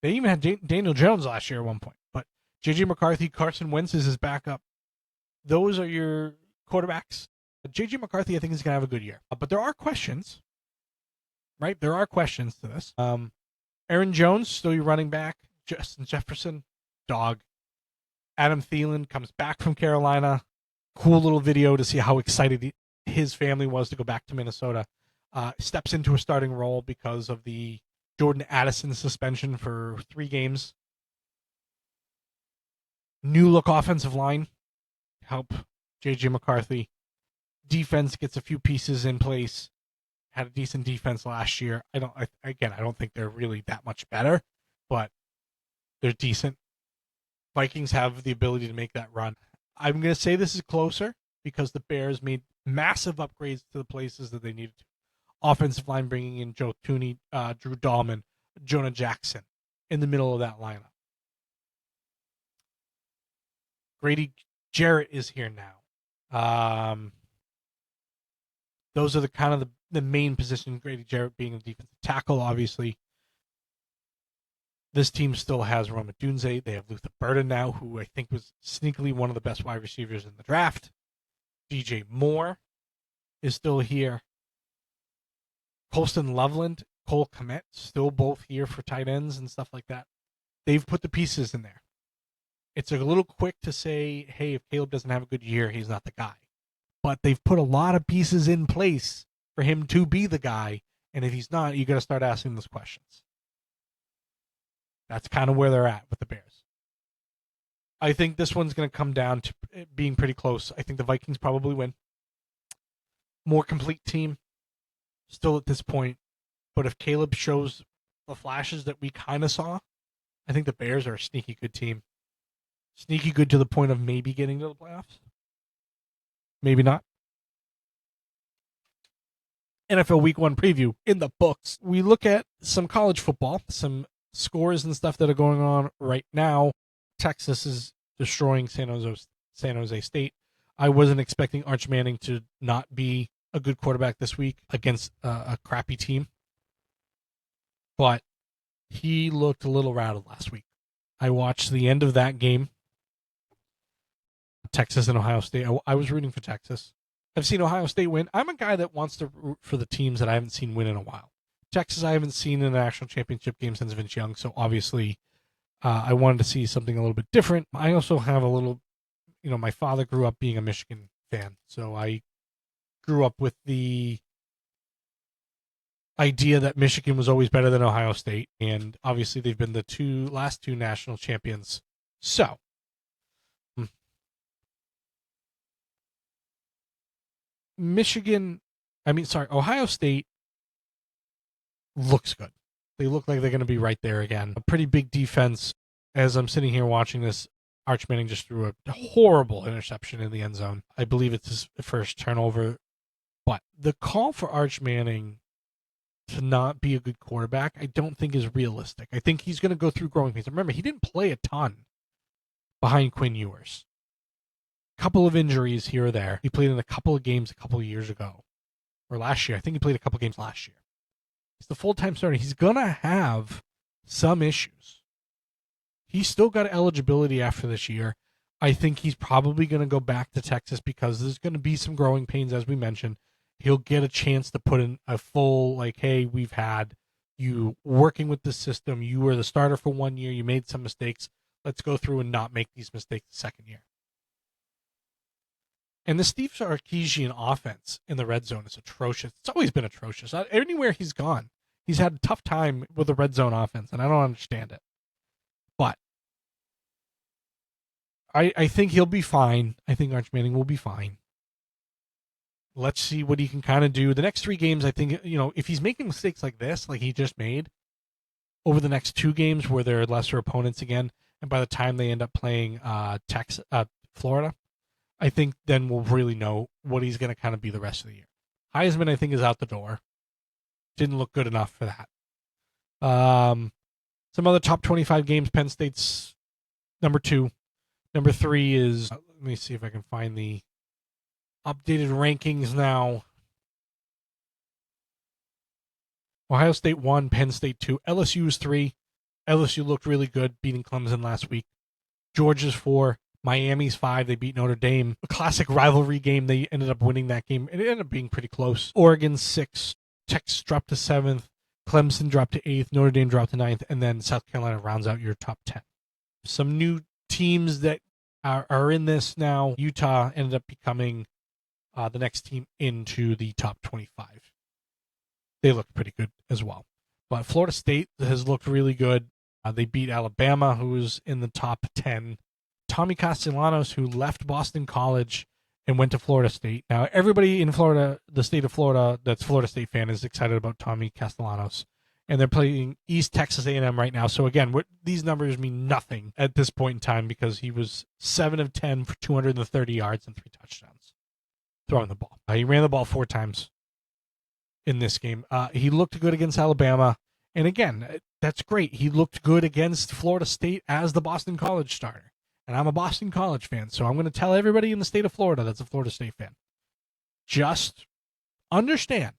S1: They even had Daniel Jones last year at one point. But J.J. McCarthy, Carson Wentz is his backup. Those are your quarterbacks. J.J. McCarthy, I think, is going to have a good year. But there are questions, right? There are questions to this. Aaron Jones, still your running back. Justin Jefferson, dog. Adam Thielen comes back from Carolina. Cool little video to see how excited his family was to go back to Minnesota. Steps into a starting role because of the Jordan Addison suspension for 3 games. New look offensive line. Help J.J. McCarthy. Defense gets a few pieces in place. Had a decent defense last year. I don't think they're really that much better, but they're decent. Vikings have the ability to make that run. I'm going to say this is closer because the Bears made massive upgrades to the places that they needed to. Offensive line bringing in Joe Thuney, Drew Dahlman, Jonah Jackson in the middle of that lineup. Grady Jarrett is here now. Those are the main positions. Grady Jarrett being a defensive tackle, obviously. This team still has Rome Odunze. They have Luther Burden now, who I think was sneakily one of the best wide receivers in the draft. DJ Moore is still here. Colston Loveland, Cole Kmet, still both here for tight ends and stuff like that. They've put the pieces in there. It's a little quick to say, hey, if Caleb doesn't have a good year, he's not the guy. But they've put a lot of pieces in place for him to be the guy. And if he's not, you got to start asking those questions. That's kind of where they're at with the Bears. I think this one's going to come down to it being pretty close. I think the Vikings probably win. More complete team still at this point. But if Caleb shows the flashes that we kind of saw, I think the Bears are a sneaky good team. Sneaky good to the point of maybe getting to the playoffs. Maybe not. NFL Week 1 preview in the books. We look at some college football, some scores and stuff that are going on right now. Texas is destroying San Jose State. I wasn't expecting Arch Manning to not be a good quarterback this week against a crappy team, but he looked a little rattled last week. I watched the end of that game, Texas and Ohio State. I was rooting for Texas. I've seen Ohio State win. I'm a guy that wants to root for the teams that I haven't seen win in a while. Texas, I haven't seen in a national championship game since Vince Young, so obviously I wanted to see something a little bit different. I also have a little, my father grew up being a Michigan fan, so I grew up with the idea that Michigan was always better than Ohio State, and obviously they've been the last two national champions. So, Ohio State looks good. They look like they're going to be right there again. A pretty big defense. As I'm sitting here watching this, Arch Manning just threw a horrible interception in the end zone. I believe it's his first turnover. But the call for Arch Manning to not be a good quarterback, I don't think is realistic. I think he's going to go through growing pains. Remember, he didn't play a ton behind Quinn Ewers. Couple of injuries here or there. He played in a couple of games a couple of years ago. Or last year. I think he played a couple of games last year. He's the full-time starter. He's going to have some issues. He's still got eligibility after this year. I think he's probably going to go back to Texas because there's going to be some growing pains, as we mentioned. He'll get a chance to put in a full, hey, we've had you working with the system. You were the starter for 1 year. You made some mistakes. Let's go through and not make these mistakes the second year. And the Steve Sarkisian offense in the red zone is atrocious. It's always been atrocious. Anywhere he's gone, he's had a tough time with the red zone offense, and I don't understand it. But I think he'll be fine. I think Arch Manning will be fine. Let's see what he can kind of do. The next 3 games, I think, if he's making mistakes like this, like he just made, over the next 2 games where they're lesser opponents again, and by the time they end up playing Florida, I think then we'll really know what he's going to kind of be the rest of the year. Heisman, I think, is out the door. Didn't look good enough for that. Some other top 25 games, Penn State's number 2. Number 3 is, let me see if I can find the updated rankings now. Ohio State 1, Penn State 2. LSU is 3. LSU looked really good, beating Clemson last week. Georgia's 4. Miami's 5. They beat Notre Dame. A classic rivalry game. They ended up winning that game. It ended up being pretty close. Oregon 6. Texas dropped to 7th. Clemson dropped to 8th. Notre Dame dropped to 9th. And then South Carolina rounds out your top 10. Some new teams that are in this now. Utah ended up becoming the next team into the top 25. They looked pretty good as well. But Florida State has looked really good. They beat Alabama, who was in the top 10. Tommy Castellanos, who left Boston College and went to Florida State. Now, everybody in Florida, the state of Florida, that's Florida State fan, is excited about Tommy Castellanos. And they're playing East Texas A&M right now. So, again, these numbers mean nothing at this point in time because he was 7 of 10 for 230 yards and 3 touchdowns throwing the ball. He ran the ball 4 times in this game. He looked good against Alabama. And, again, that's great. He looked good against Florida State as the Boston College starter. And I'm a Boston College fan, so I'm going to tell everybody in the state of Florida that's a Florida State fan. Just understand,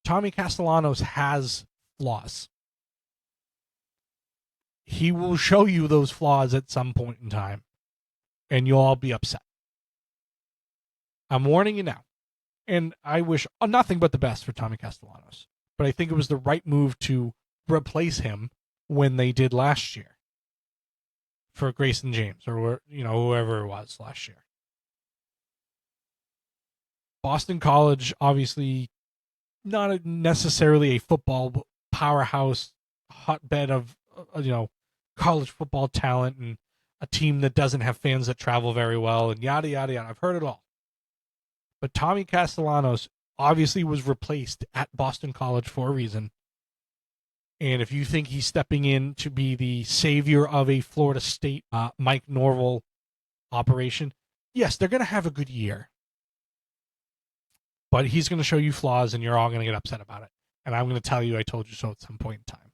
S1: Tommy Castellanos has flaws. He will show you those flaws at some point in time, and you'll all be upset. I'm warning you now. And I wish nothing but the best for Tommy Castellanos. But I think it was the right move to replace him when they did last year for Grayson James or whoever it was last year. Boston College, obviously not necessarily a football powerhouse, hotbed of college football talent and a team that doesn't have fans that travel very well, and yada, yada, yada. I've heard it all. But Tommy Castellanos obviously was replaced at Boston College for a reason. And if you think he's stepping in to be the savior of a Florida State Mike Norvell operation, yes, they're going to have a good year. But he's going to show you flaws, and you're all going to get upset about it. And I'm going to tell you I told you so at some point in time.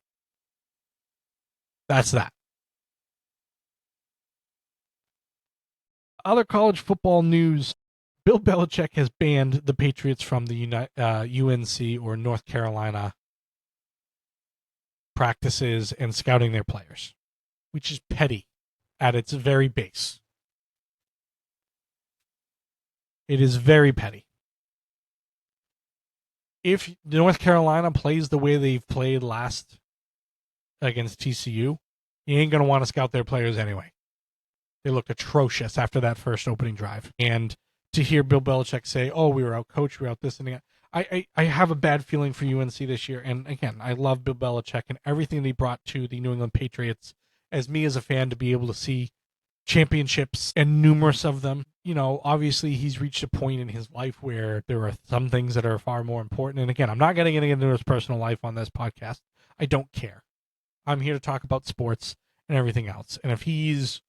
S1: That's that. Other college football news. Bill Belichick has banned the Patriots from the UNC or North Carolina practices and scouting their players, which is petty at its very base. It is very petty. If North Carolina plays the way they've played last against TCU, you ain't going to want to scout their players anyway. They looked atrocious after that first opening drive. And to hear Bill Belichick say, oh, we were out coached, we were out this and that. I have a bad feeling for UNC this year. And again, I love Bill Belichick and everything that he brought to the New England Patriots. As me as a fan, to be able to see championships and numerous of them. You know, obviously he's reached a point in his life where there are some things that are far more important. And again, I'm not getting into his personal life on this podcast. I don't care. I'm here to talk about sports and everything else. And if he's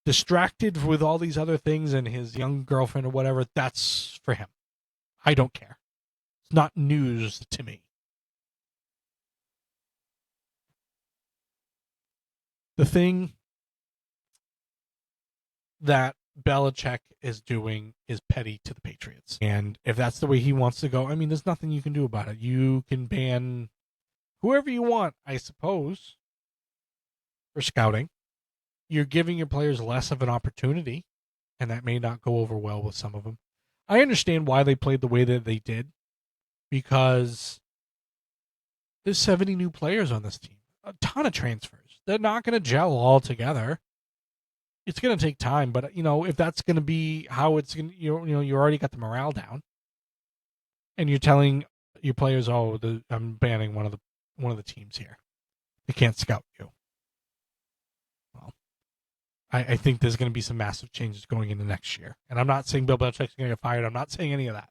S1: distracted with all these other things and his young girlfriend or whatever, that's for him. I don't care. It's not news to me. The thing that Belichick is doing is petty to the Patriots. And if that's the way he wants to go, I mean, there's nothing you can do about it. You can ban whoever you want, I suppose, for scouting. You're giving your players less of an opportunity, and that may not go over well with some of them. I understand why they played the way that they did, because there's 70 new players on this team, a ton of transfers. They're not going to gel all together. It's going to take time, but if that's going to be how it's going, you already got the morale down, and you're telling your players, "Oh, I'm banning one of the teams here. They can't scout you." Well, I think there's going to be some massive changes going into next year, and I'm not saying Bill Belichick's going to get fired. I'm not saying any of that.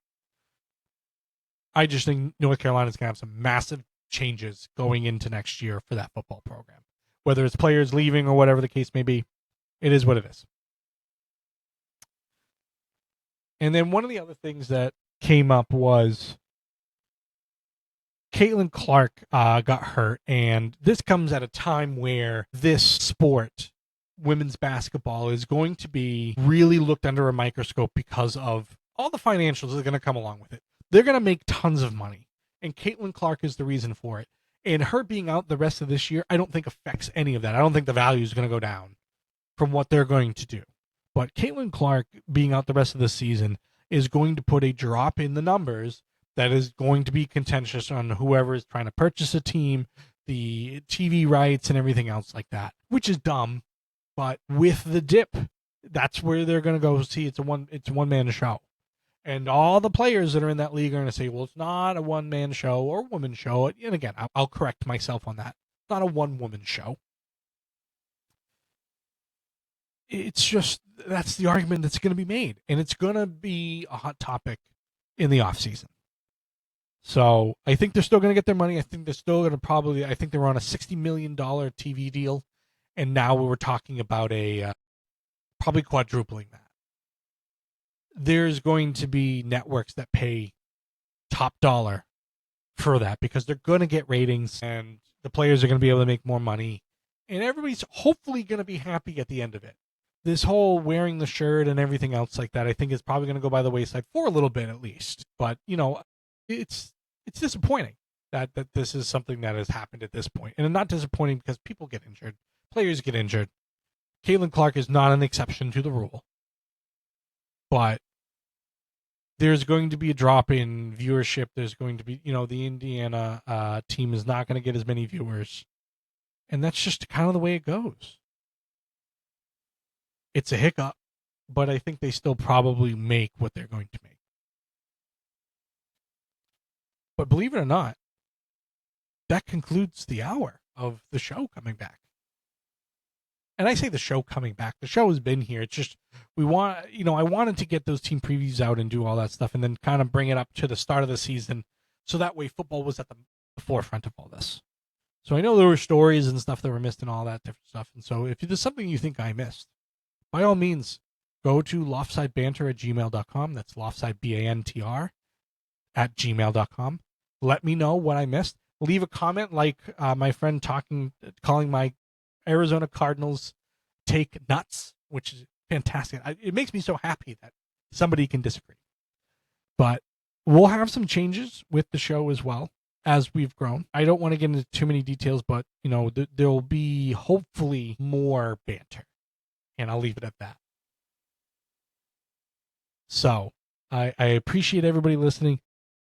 S1: I just think North Carolina's going to have some massive changes going into next year for that football program, whether it's players leaving or whatever the case may be. It is what it is. And then one of the other things that came up was Caitlin Clark got hurt, and this comes at a time where this sport, women's basketball, is going to be really looked under a microscope because of all the financials that are going to come along with it. They're going to make tons of money, and Caitlin Clark is the reason for it. And her being out the rest of this year, I don't think affects any of that. I don't think the value is going to go down from what they're going to do. But Caitlin Clark being out the rest of the season is going to put a drop in the numbers that is going to be contentious on whoever is trying to purchase a team, the TV rights and everything else like that, which is dumb. But with the dip, that's where they're going to go see it's a one-man show. And all the players that are in that league are going to say, well, it's not a one-man show or woman show. And again, I'll correct myself on that. It's not a one-woman show. It's just, that's the argument that's going to be made. And it's going to be a hot topic in the offseason. So I think they're still going to get their money. I think they're still going to I think they were on a $60 million TV deal. And now we're talking about probably quadrupling that. There's going to be networks that pay top dollar for that because they're going to get ratings and the players are going to be able to make more money. And everybody's hopefully going to be happy at the end of it. This whole wearing the shirt and everything else like that, I think is probably going to go by the wayside for a little bit at least. But, it's disappointing that this is something that has happened at this point. And not disappointing because people get injured. Players get injured. Caitlin Clark is not an exception to the rule. But there's going to be a drop in viewership. There's going to be, the Indiana team is not going to get as many viewers. And that's just kind of the way it goes. It's a hiccup, but I think they still probably make what they're going to make. But believe it or not, that concludes the hour of the show coming back. and I say the show coming back. The show has been here. It's just I wanted to get those team previews out and do all that stuff, and then kind of bring it up to the start of the season, so that way football was at the forefront of all this. So I know there were stories and stuff that were missed and all that different stuff. And so if there's something you think I missed, by all means, go to loftsidebanter@gmail.com. That's Loftside BANTR at gmail.com. Let me know what I missed. Leave a comment like my friend calling my Arizona Cardinals take nuts, which is fantastic. It makes me so happy that somebody can disagree. But we'll have some changes with the show as well as we've grown. I don't want to get into too many details, but there'll be hopefully more banter, and I'll leave it at that. So I appreciate everybody listening.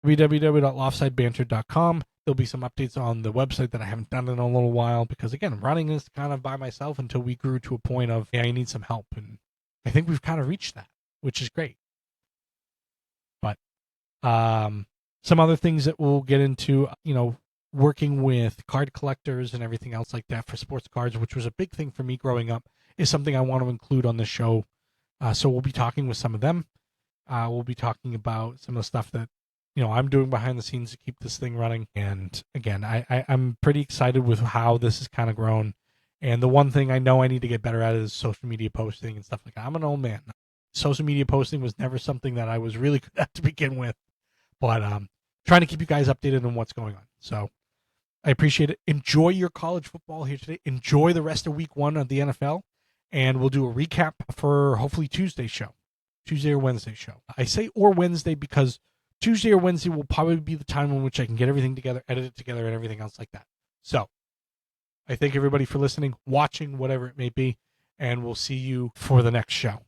S1: www.loftsidebanter.com. There'll be some updates on the website that I haven't done in a little while because, again, I'm running this kind of by myself until we grew to a point of, I need some help. And I think we've kind of reached that, which is great. But some other things that we'll get into, working with card collectors and everything else like that for sports cards, which was a big thing for me growing up, is something I want to include on the show. So we'll be talking with some of them. We'll be talking about some of the stuff that I'm doing behind the scenes to keep this thing running. And again, I'm pretty excited with how this has kind of grown. And the one thing I know I need to get better at is social media posting and stuff like that. I'm an old man. Social media posting was never something that I was really good at to begin with. But trying to keep you guys updated on what's going on. So I appreciate it. Enjoy your college football here today. Enjoy the rest of week 1 of the NFL. And we'll do a recap for hopefully Tuesday or Wednesday show. I say or Wednesday because Tuesday or Wednesday will probably be the time in which I can get everything together, edit it together, and everything else like that. So I thank everybody for listening, watching, whatever it may be, and we'll see you for the next show.